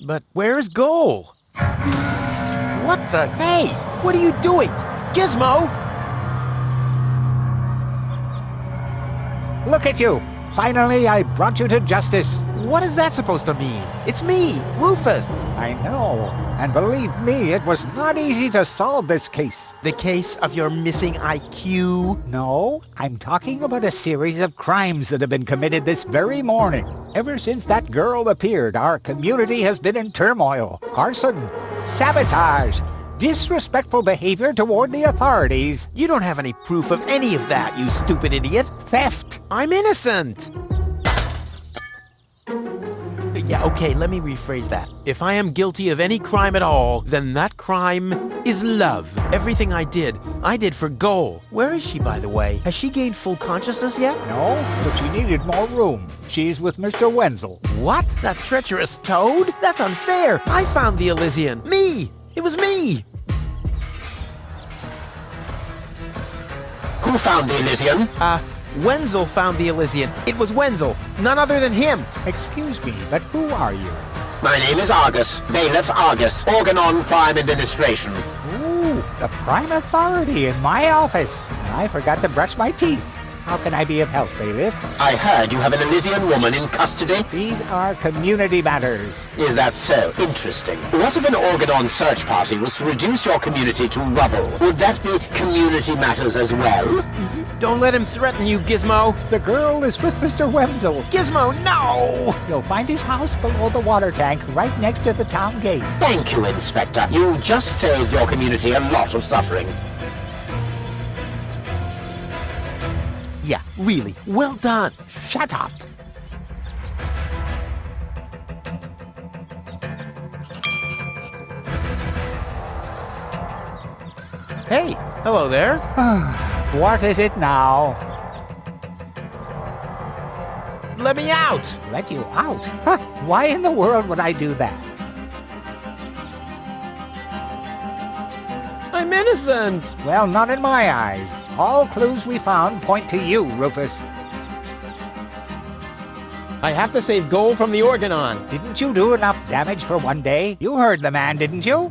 But where's Goal? What the? Hey! What are you doing? Gizmo! Look at you! Finally, I brought you to justice. What is that supposed to mean? It's me, Rufus. I know. And believe me, it was not easy to solve this case. The case of your missing IQ? No, I'm talking about a series of crimes that have been committed this very morning. Ever since that girl appeared, our community has been in turmoil. Arson, sabotage, disrespectful behavior toward the authorities. You don't have any proof of any of that, you stupid idiot. Theft. I'm innocent. Yeah, okay, let me rephrase that. If I am guilty of any crime at all, then that crime is love. Everything I did for Goal. Where is she, by the way? Has she gained full consciousness yet? No, but she needed more room. She's with Mr. Wenzel. What? That treacherous toad? That's unfair. I found the Elysian. Me! It was me! Who found the Elysian? Wenzel found the Elysian. It was Wenzel, none other than him. Excuse me, but who are you? My name is Argus, Bailiff Argus, Organon Prime Administration. Ooh, the prime authority in my office. And I forgot to brush my teeth. How can I be of help, Bailiff? I heard you have an Elysian woman in custody. These are community matters. Is that so? Interesting. What if an Organon search party was to reduce your community to rubble? Would that be community matters as well? Don't let him threaten you, Gizmo. The girl is with Mr. Wenzel. Gizmo, no! You'll find his house below the water tank, right next to the town gate. Thank you, Inspector. You just saved your community a lot of suffering. Yeah, really, well done. Shut up. Hey, hello there. What is it now? Let me out! Let you out? Huh, why in the world would I do that? I'm innocent! Well, not in my eyes. All clues we found point to you, Rufus. I have to save Goal from the Organon. Didn't you do enough damage for one day? You heard the man, didn't you?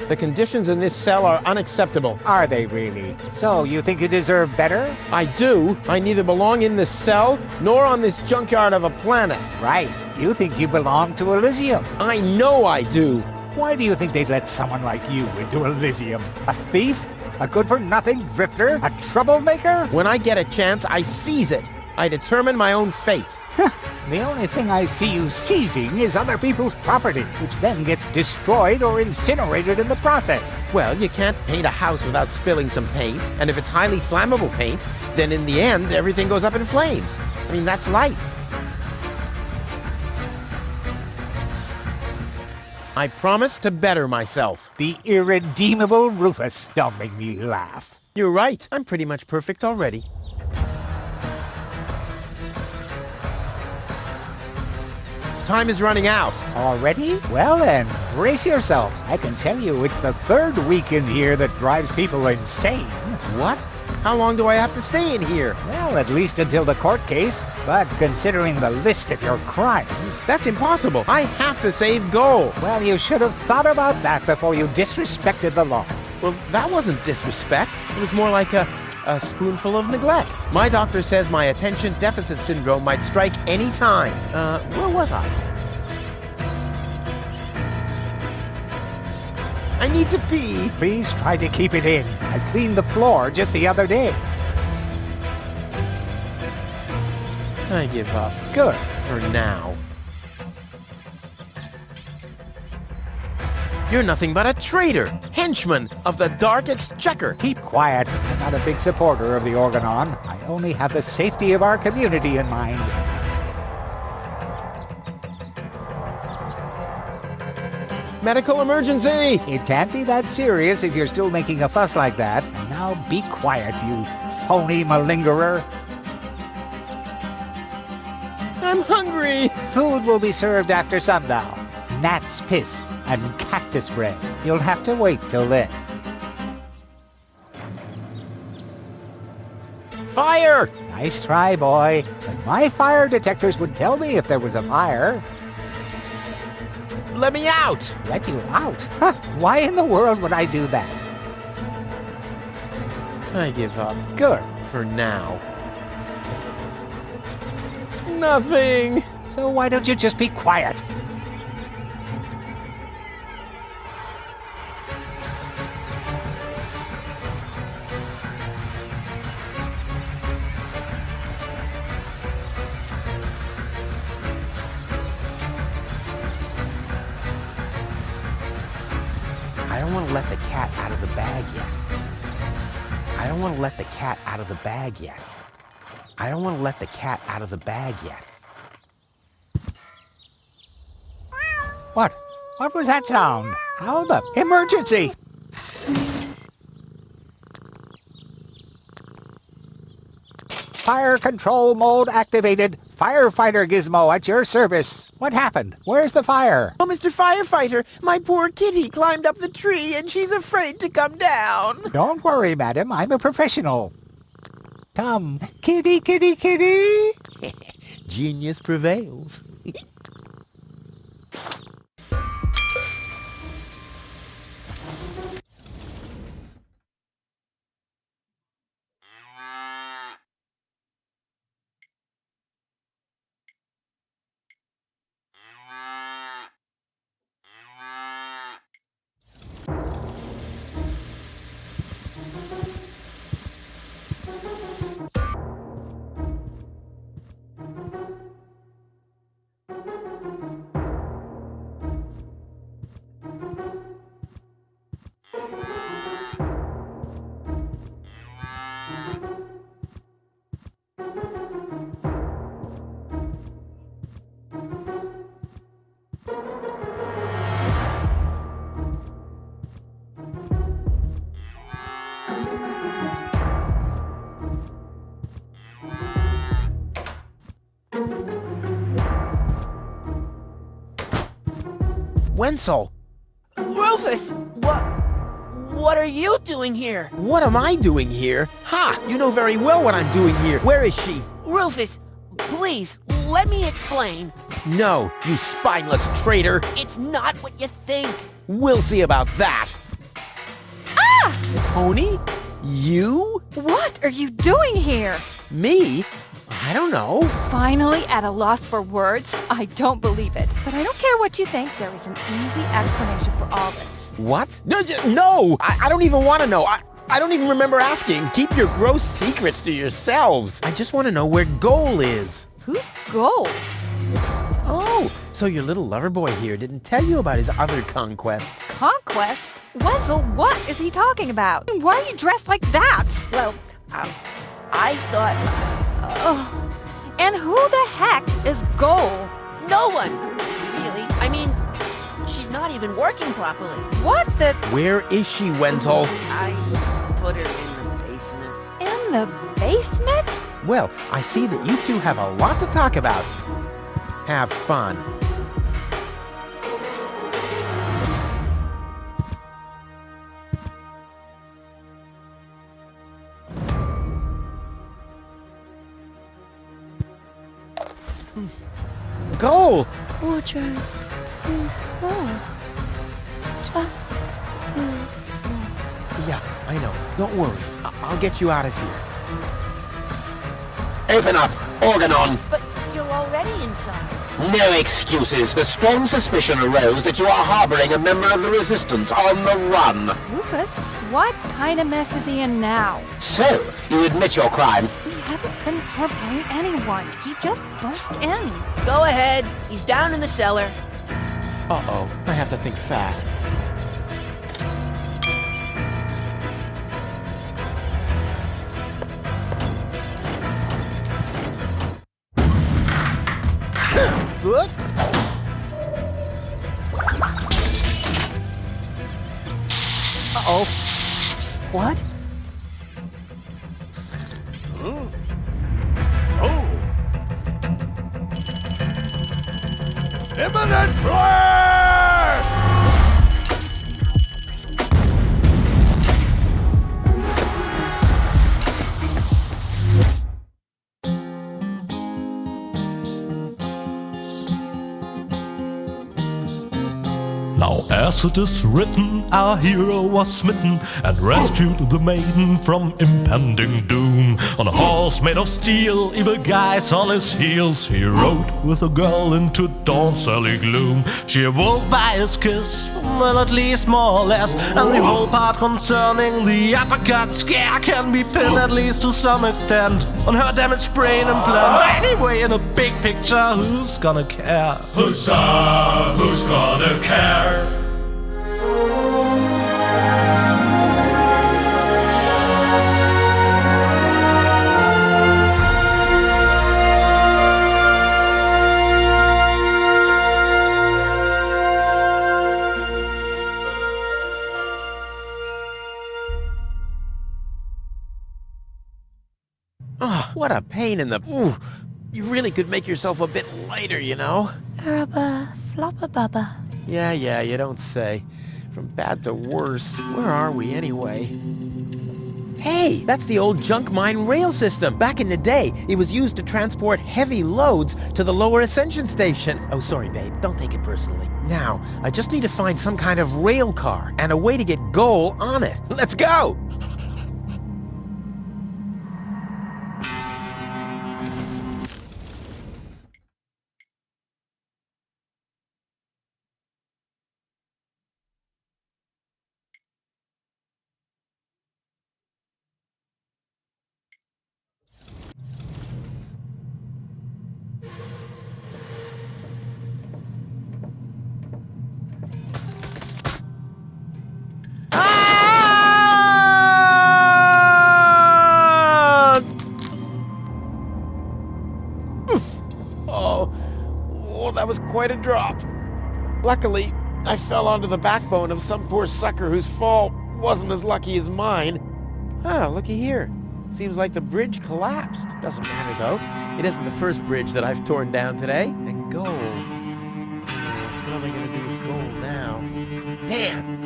The conditions in this cell are unacceptable. Are they really? So, you think you deserve better? I do. I neither belong in this cell, nor on this junkyard of a planet. Right. You think you belong to Elysium. I know I do. Why do you think they'd let someone like you into Elysium? A thief? A good-for-nothing drifter? A troublemaker? When I get a chance, I seize it. I determine my own fate. The only thing I see you seizing is other people's property, which then gets destroyed or incinerated in the process. Well, you can't paint a house without spilling some paint, and if it's highly flammable paint, then in the end, everything goes up in flames. I mean, that's life. I promise to better myself. The irredeemable Rufus. Don't make me laugh. You're right. I'm pretty much perfect already. Time is running out. Already? Well then, brace yourselves. I can tell you it's the third week in here that drives people insane. What? How long do I have to stay in here? Well, at least until the court case. But considering the list of your crimes... That's impossible. I have to save Goal. Well, you should have thought about that before you disrespected the law. Well, that wasn't disrespect. It was more like a spoonful of neglect. My doctor says my attention deficit syndrome might strike any time. Where was I? I need to pee. Please try to keep it in. I cleaned the floor just the other day. I give up. Good. For now. You're nothing but a traitor, henchman of the Dark Exchequer. Keep quiet. I'm not a big supporter of the Organon. I only have the safety of our community in mind. Medical emergency! It can't be that serious if you're still making a fuss like that. And now be quiet, you phony malingerer. I'm hungry! Food will be served after sundown. Gnat's piss and cactus bread. You'll have to wait till then. Fire! Nice try, boy. But my fire detectors would tell me if there was a fire. Let me out! Let you out? Huh, why in the world would I do that? I give up. Good. For now. Nothing! So why don't you just be quiet? I don't want to let the cat out of the bag yet. I don't want to let the cat out of the bag yet. I don't want to let the cat out of the bag yet. What? What was that sound? How the... Emergency! Fire control mode activated. Firefighter Gizmo at your service. What happened? Where's the fire? Oh, Mr. Firefighter, my poor kitty climbed up the tree and she's afraid to come down. Don't worry, madam. I'm a professional. Come, kitty, kitty, kitty. Genius prevails. Wenzel! Rufus! What are you doing here? What am I doing here? Ha! You know very well what I'm doing here. Where is she? Rufus, please, let me explain. No, you spineless traitor. It's not what you think. We'll see about that. Ah! Pony? You? What are you doing here? Me? I don't know. Finally at a loss for words? I don't believe it. But I don't care what you think. There is an easy explanation for all this. What? No! I don't even want to know. I don't even remember asking. Keep your gross secrets to yourselves. I just want to know where Goal is. Who's Gold? Oh, so your little lover boy here didn't tell you about his other conquests. Conquest? Wenzel, what is he talking about? Why are you dressed like that? Well, I thought... Oh, and who the heck is Goal? No one, really. I mean, she's not even working properly. What the... Where is she, Wenzel? I put her in the basement. In the basement? Well, I see that you two have a lot to talk about. Have fun. Goal! Wardrobe too small. Just too small. Yeah, I know. Don't worry. I'll get you out of here. Open up, Organon. But you're already inside. No excuses. The strong suspicion arose that you are harboring a member of the Resistance on the run. Rufus, what kind of mess is he in now? So, you admit your crime. We haven't been harboring anyone. He just burst in. Go ahead. He's down in the cellar. Uh-oh. I have to think fast. What? Uh-oh. What? Imminent blast! Now as it is written, our hero was smitten and rescued the maiden from impending doom. On a horse made of steel, evil guys on his heels, he rode with a girl into dawn's early gloom. She awoke by his kiss, well at least more or less, and the whole part concerning the uppercut scare can be pinned at least to some extent on her damaged brain implant. Anyway, in a big picture, who's gonna care? Huzzah, who's gonna care? Oh, what a pain in the... Ooh, you really could make yourself a bit lighter, you know? Araba, floppa bubba. Yeah, you don't say. From bad to worse. Where are we, anyway? Hey, that's the old junk mine rail system. Back in the day, it was used to transport heavy loads to the lower ascension station. Oh, sorry, babe. Don't take it personally. Now, I just need to find some kind of rail car and a way to get Goal on it. Let's go! Oh, that was quite a drop. Luckily, I fell onto the backbone of some poor sucker whose fall wasn't as lucky as mine. Ah, looky here. Seems like the bridge collapsed. Doesn't matter, though. It isn't the first bridge that I've torn down today. And Goal. What am I going to do with Goal now? Damn!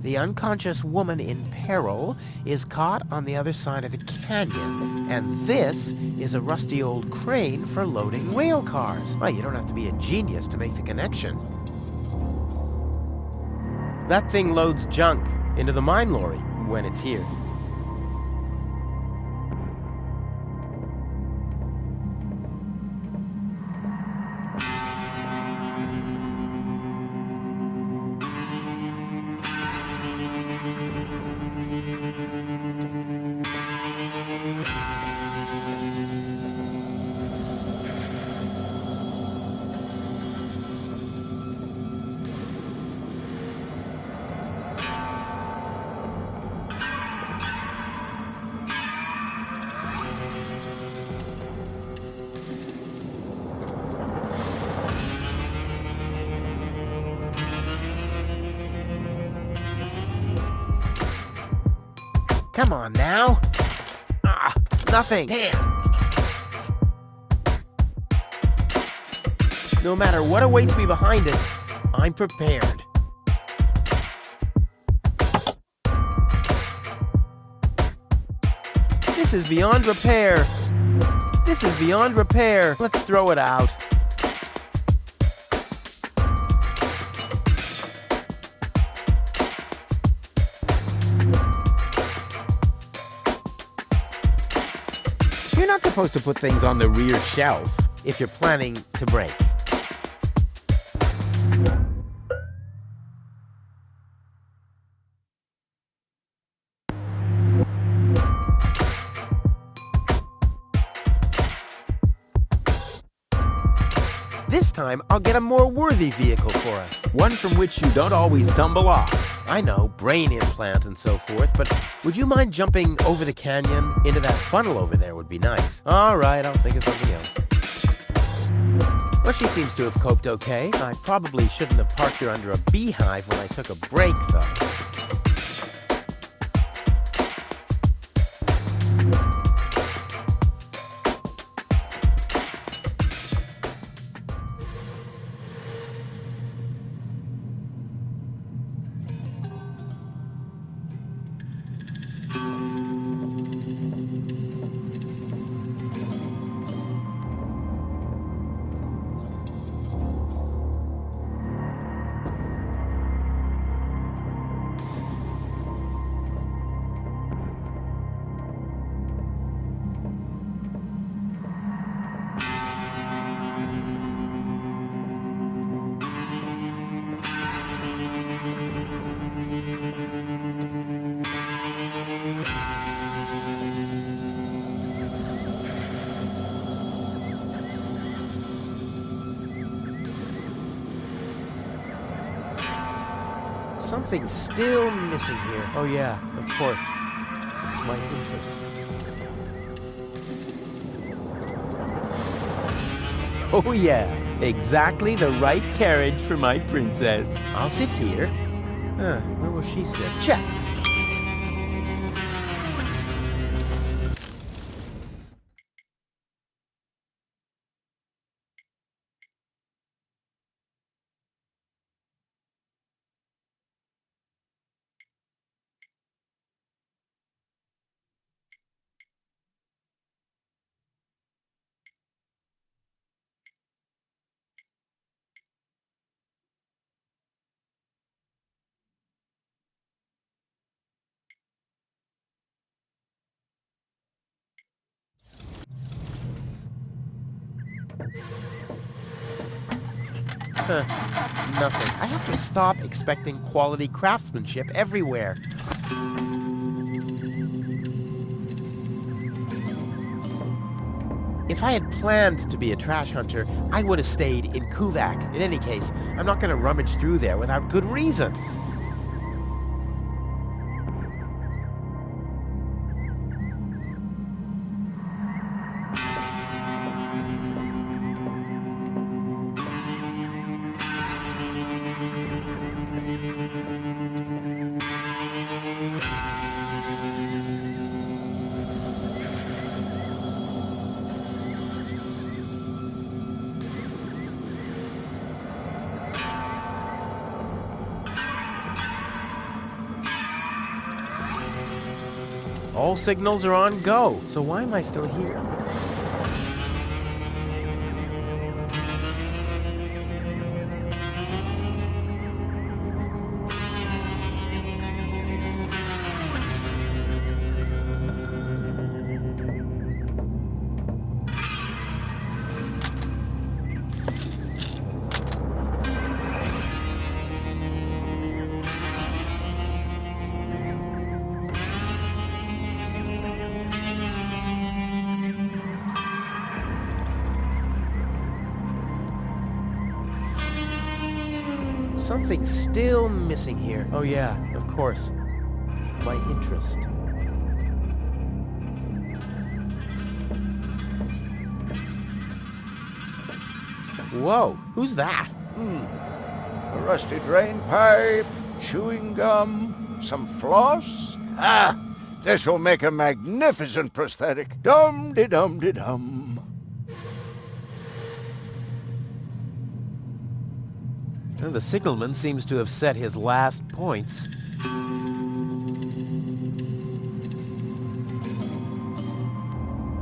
The unconscious woman in peril is caught on the other side of the canyon, and this is a rusty old crane for loading rail cars. Well, you don't have to be a genius to make the connection. That thing loads junk into the mine lorry when it's here. Come on now. Ah, nothing. Damn. No matter what awaits me behind it, I'm prepared. This is beyond repair. This is beyond repair. Let's throw it out. You're not supposed to put things on the rear shelf if you're planning to break. This time, I'll get a more worthy vehicle for us. One from which you don't always tumble off. I know, brain implant and so forth, but would you mind jumping over the canyon into that funnel over there would be nice. All right, I'll think of something else. Well, she seems to have coped okay. I probably shouldn't have parked her under a beehive when I took a break, though. Something's still missing here. Oh yeah, of course. My interest. Oh yeah, exactly the right carriage for my princess. I'll sit here. Where will she sit? Check. Nothing. I have to stop expecting quality craftsmanship everywhere. If I had planned to be a trash hunter, I would have stayed in Kuvak. In any case, I'm not going to rummage through there without good reason. All signals are on go, so why am I still here? Something's still missing here. Oh yeah, of course. My interest. Whoa, who's that? A rusty drain pipe, chewing gum, some floss. Ah, this will make a magnificent prosthetic. Dum-de-dum-de-dum. The signalman seems to have set his last points.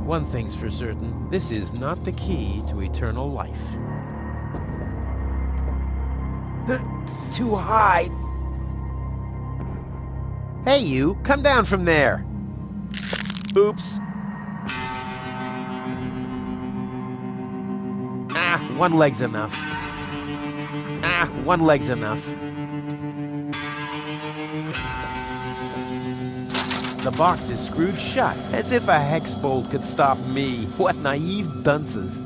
One thing's for certain, this is not the key to eternal life. Too high! Hey you, come down from there! Oops. One leg's enough. One leg's enough. The box is screwed shut, as if a hex bolt could stop me. What naive dunces.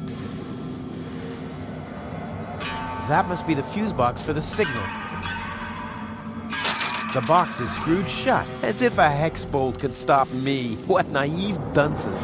That must be the fuse box for the signal. The box is screwed shut, as if a hex bolt could stop me. What naive dunces.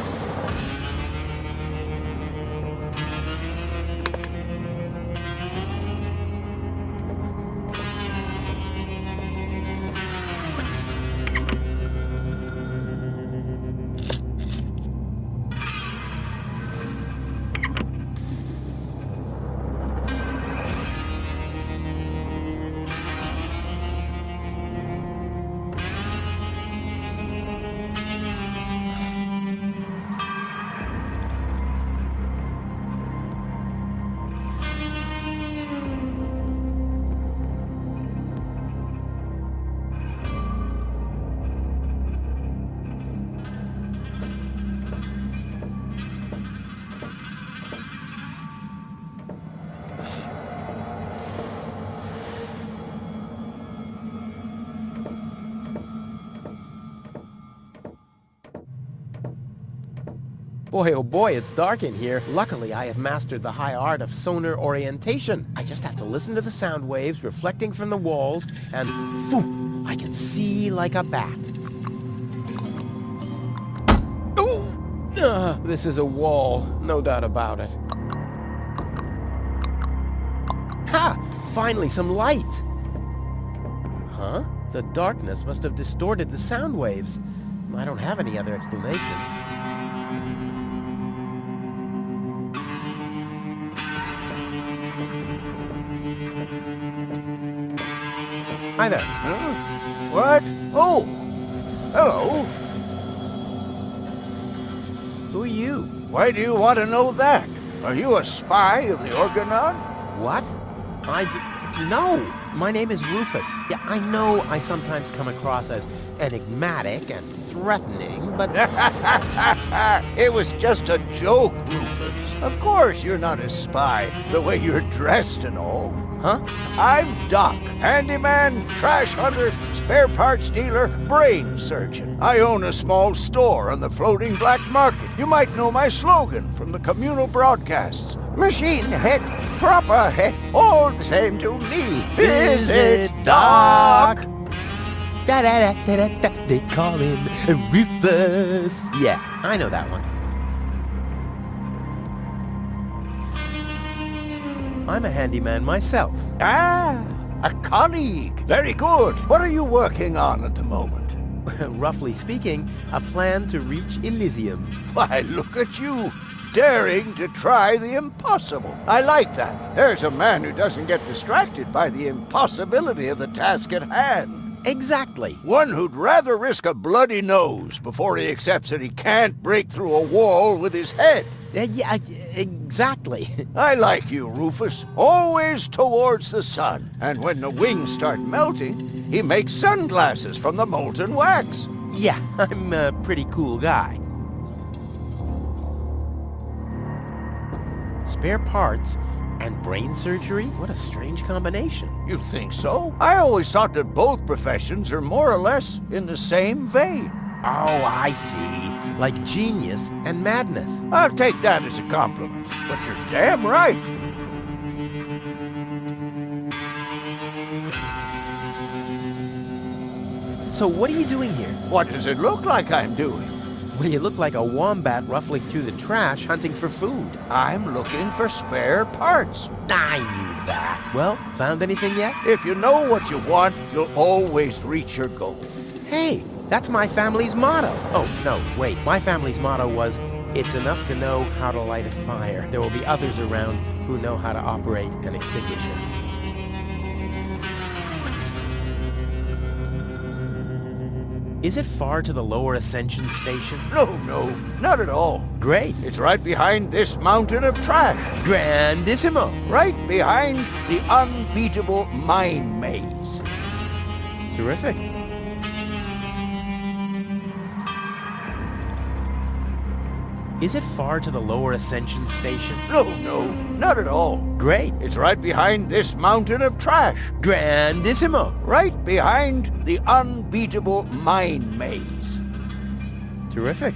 Boy, oh boy, it's dark in here. Luckily, I have mastered the high art of sonar orientation. I just have to listen to the sound waves reflecting from the walls, and phoom, I can see like a bat. Oh! This is a wall, no doubt about it. Ha! Finally, some light! Huh? The darkness must have distorted the sound waves. I don't have any other explanation. Hi there. Huh? What? Oh! Hello. Who are you? Why do you want to know that? Are you a spy of the Organon? What? No! My name is Rufus. Yeah, I know I sometimes come across as enigmatic and threatening, but... It was just a joke, Rufus. Of course you're not a spy, the way you're dressed and all. Huh? I'm Doc, handyman, trash hunter, spare parts dealer, brain surgeon. I own a small store on the floating black market. You might know my slogan from the communal broadcasts. Machine head, proper head, all the same to me. Visit Doc! Da-da-da-da-da-da, they call him Rufus. Yeah, I know that one. I'm a handyman myself. Ah, a colleague. Very good. What are you working on at the moment? Roughly speaking, a plan to reach Elysium. Why, look at you, daring to try the impossible. I like that. There's a man who doesn't get distracted by the impossibility of the task at hand. Exactly. One who'd rather risk a bloody nose before he accepts that he can't break through a wall with his head. Yeah, exactly. I like you, Rufus. Always towards the sun. And when the wings start melting, he makes sunglasses from the molten wax. Yeah, I'm a pretty cool guy. Spare parts and brain surgery? What a strange combination. You think so? I always thought that both professions are more or less in the same vein. Oh, I see. Like genius and madness. I'll take that as a compliment. But you're damn right. So what are you doing here? What does it look like I'm doing? Well, you look like a wombat ruffling through the trash hunting for food. I'm looking for spare parts. I knew that. Well, found anything yet? If you know what you want, you'll always reach your goal. Hey, that's my family's motto. Oh, no, wait. My family's motto was, it's enough to know how to light a fire. There will be others around who know how to operate and extinguish it. Is it far to the lower Ascension Station? No, not at all. Great. It's right behind this mountain of trash. Grandissimo. Right behind the unbeatable mine maze. Terrific. Is it far to the lower Ascension Station? No, not at all. Great. It's right behind this mountain of trash. Grandissimo. Right behind the unbeatable mine maze. Terrific.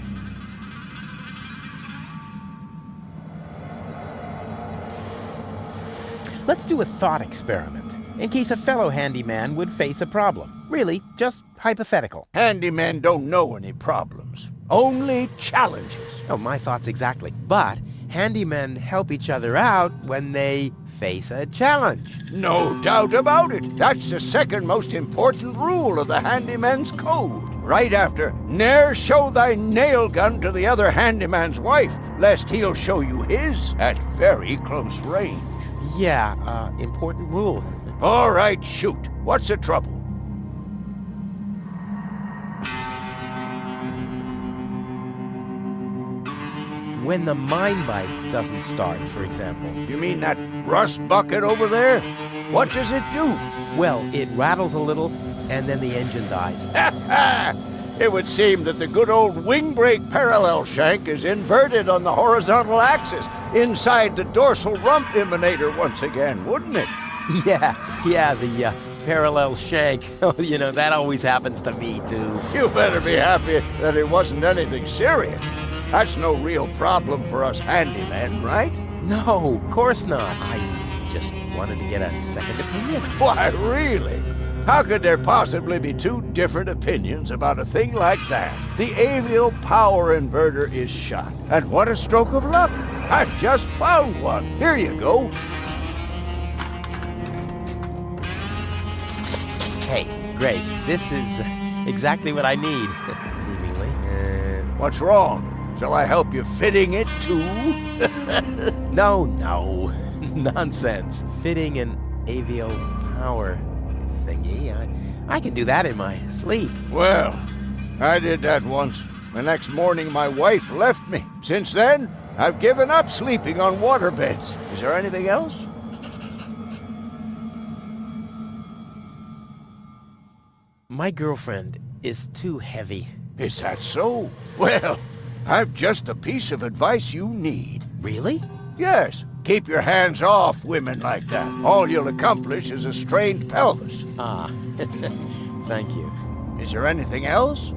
Let's do a thought experiment, in case a fellow handyman would face a problem. Really, just hypothetical. Handymen don't know any problems. Only challenges. Oh, my thoughts exactly. But handymen help each other out when they face a challenge. No doubt about it. That's the second most important rule of the handyman's code. Right after, ne'er show thy nail gun to the other handyman's wife, lest he'll show you his at very close range. Yeah, important rule. All right, shoot. What's the trouble? When the mine bite doesn't start, for example. You mean that rust bucket over there? What does it do? Well, it rattles a little, and then the engine dies. Ha ha! It would seem that the good old wing brake parallel shank is inverted on the horizontal axis inside the dorsal rump emanator once again, wouldn't it? Yeah, the parallel shank. Oh, you know, that always happens to me, too. You better be happy that it wasn't anything serious. That's no real problem for us handymen, right? No, of course not. I just wanted to get a second opinion. Why, really? How could there possibly be two different opinions about a thing like that? The avial power inverter is shot. And what a stroke of luck! I've just found one. Here you go. Hey, Grace, this is exactly what I need, seemingly. What's wrong? Shall I help you fitting it too? No, nonsense. Fitting an avial power thingy, I can do that in my sleep. Well, I did that once. The next morning my wife left me. Since then, I've given up sleeping on waterbeds. Is there anything else? My girlfriend is too heavy. Is that so? Well, I've just a piece of advice you need. Really? Yes. Keep your hands off women like that. All you'll accomplish is a strained pelvis. Ah, thank you. Is there anything else?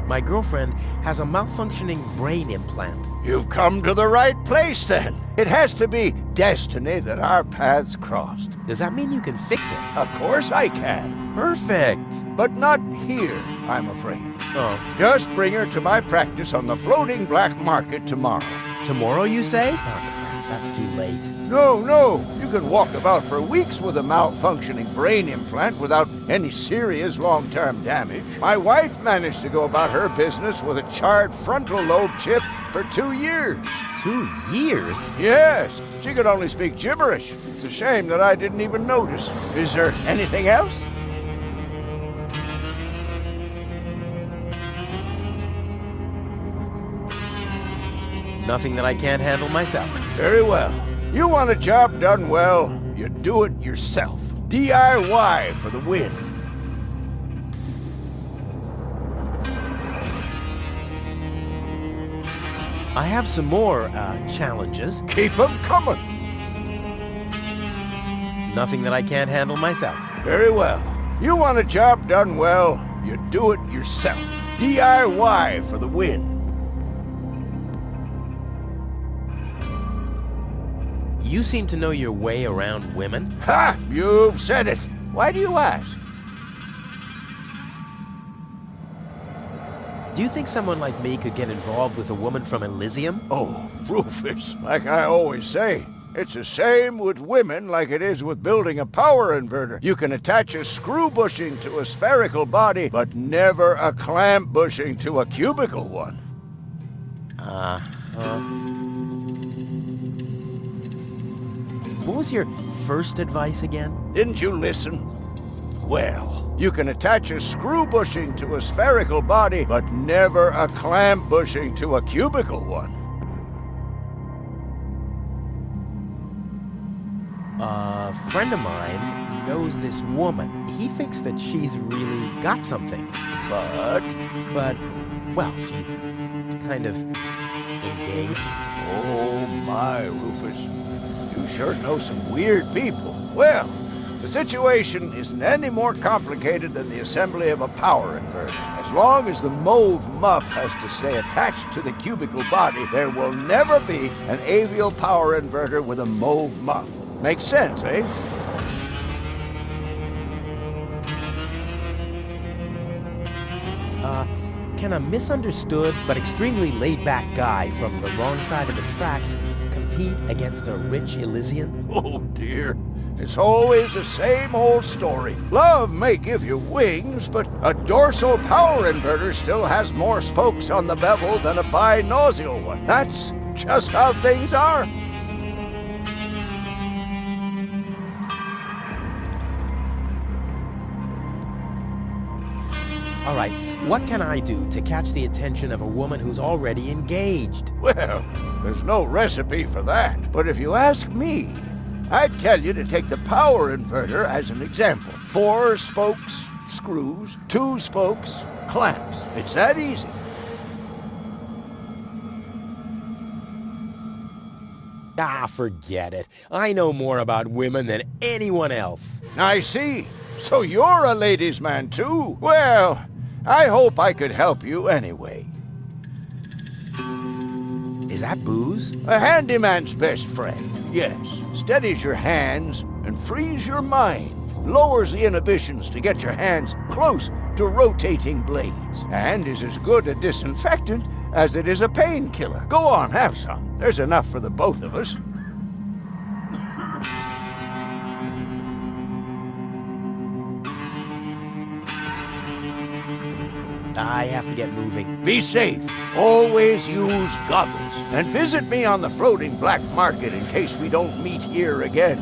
My girlfriend has a malfunctioning brain implant. You've come to the right place, then. It has to be destiny that our paths crossed. Does that mean you can fix it? Of course I can. Perfect. But not here, I'm afraid. Oh. Just bring her to my practice on the floating black market tomorrow. Tomorrow, you say? Oh, crap, that's too late. No. You can walk about for weeks with a malfunctioning brain implant without any serious long-term damage. My wife managed to go about her business with a charred frontal lobe chip for 2 years. 2 years? Yes. She could only speak gibberish. It's a shame that I didn't even notice. Is there anything else? Nothing that I can't handle myself. Very well. You want a job done well, you do it yourself. DIY for the win. I have some more, challenges. Keep 'em coming. Nothing that I can't handle myself. Very well. You want a job done well, you do it yourself. DIY for the win. You seem to know your way around women. Ha! You've said it. Why do you ask? Do you think someone like me could get involved with a woman from Elysium? Oh, Rufus, like I always say, it's the same with women like it is with building a power inverter. You can attach a screw bushing to a spherical body, but never a clamp bushing to a cubical one. What was your first advice again? Didn't you listen? Well, you can attach a screw bushing to a spherical body, but never a clamp bushing to a cubical one. A friend of mine knows this woman. He thinks that she's really got something. But, well, she's kind of engaged. Oh my, Rufus. You sure know some weird people. Well, the situation isn't any more complicated than the assembly of a power inverter. As long as the mauve muff has to stay attached to the cubical body, there will never be an avial power inverter with a mauve muff. Makes sense, eh? Can a misunderstood but extremely laid-back guy from the wrong side of the tracks compete against a rich Elysian? Oh dear. It's always the same old story. Love may give you wings, but a dorsal power inverter still has more spokes on the bevel than a binausial one. That's just how things are. All right, what can I do to catch the attention of a woman who's already engaged? Well, there's no recipe for that. But if you ask me, I'd tell you to take the power inverter as an example. 4 spokes, screws, 2 spokes, clamps. It's that easy. Ah, forget it. I know more about women than anyone else. I see. So you're a ladies' man too? Well, I hope I could help you anyway. Is that booze? A handyman's best friend, yes. Steadies your hands and frees your mind. Lowers the inhibitions to get your hands close to rotating blades. And is as good a disinfectant as it is a painkiller. Go on, have some. There's enough for the both of us. I have to get moving. Be safe. Always use goggles. And visit me on the floating black market in case we don't meet here again.